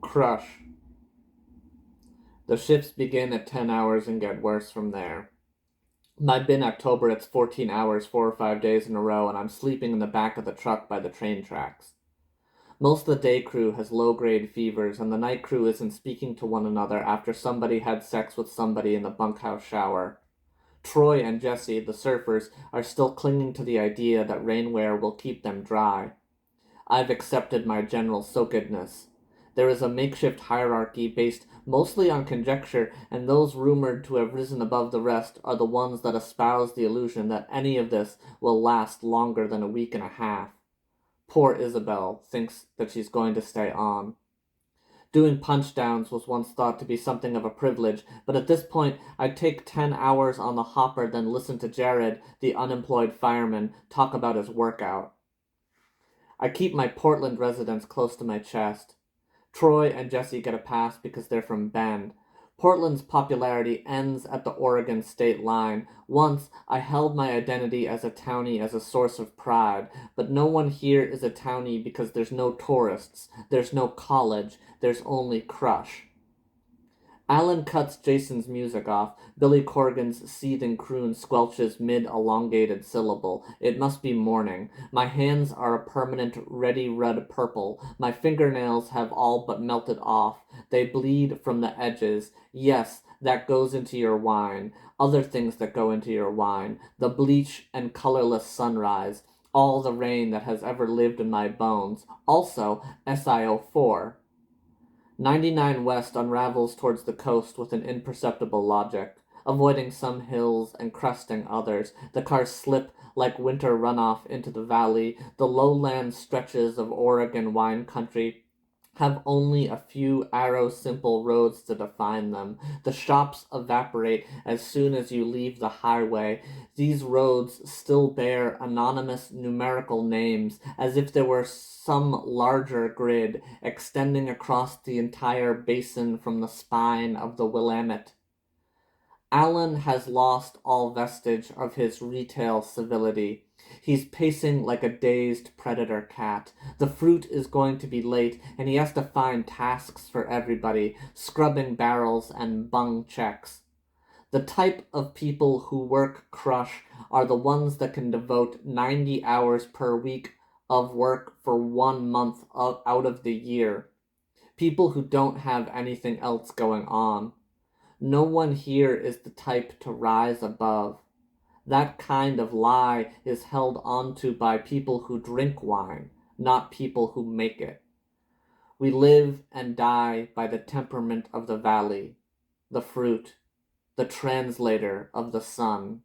Crush. The shifts begin at 10 hours and get worse from there. I've been October, it's 14 hours, 4 or 5 days in a row, and I'm sleeping in the back of the truck by the train tracks. Most of the day crew has low-grade fevers, and the night crew isn't speaking to one another after somebody had sex with somebody in the bunkhouse shower. Troy and Jesse, the surfers, are still clinging to the idea that rainwear will keep them dry. I've accepted my general soakedness. There is a makeshift hierarchy based mostly on conjecture, and those rumored to have risen above the rest are the ones that espouse the illusion that any of this will last longer than a week and a half. Poor Isabel thinks that she's going to stay on. Doing punch downs was once thought to be something of a privilege, but at this point I'd take 10 hours on the hopper than listen to Jared, the unemployed fireman, talk about his workout. I keep my Portland residence close to my chest. Troy and Jesse get a pass because they're from Bend. Portland's popularity ends at the Oregon state line. Once, I held my identity as a townie as a source of pride, but no one here is a townie because there's no tourists, there's no college, there's only Crush. Alan cuts Jason's music off. Billy Corgan's seething croon squelches mid-elongated syllable. It must be morning. My hands are a permanent ready red purple. My fingernails have all but melted off. They bleed from the edges. Yes, that goes into your wine. Other things that go into your wine. The bleach and colorless sunrise. All the rain that has ever lived in my bones. Also, SiO4. 99 West unravels towards the coast with an imperceptible logic. Avoiding some hills and cresting others, the cars slip like winter runoff into the valley. The lowland stretches of Oregon wine country have only a few arrow-simple roads to define them. The shops evaporate as soon as you leave the highway. These roads still bear anonymous numerical names, as if there were some larger grid extending across the entire basin from the spine of the Willamette. Alan has lost all vestige of his retail civility. He's pacing like a dazed predator cat. The fruit is going to be late, and he has to find tasks for everybody, scrubbing barrels and bung checks. The type of people who work Crush are the ones that can devote 90 hours per week of work for 1 month out of the year. People who don't have anything else going on. No one here is the type to rise above. That kind of lie is held onto by people who drink wine, not people who make it. We live and die by the temperament of the valley, the fruit, the translator of the sun.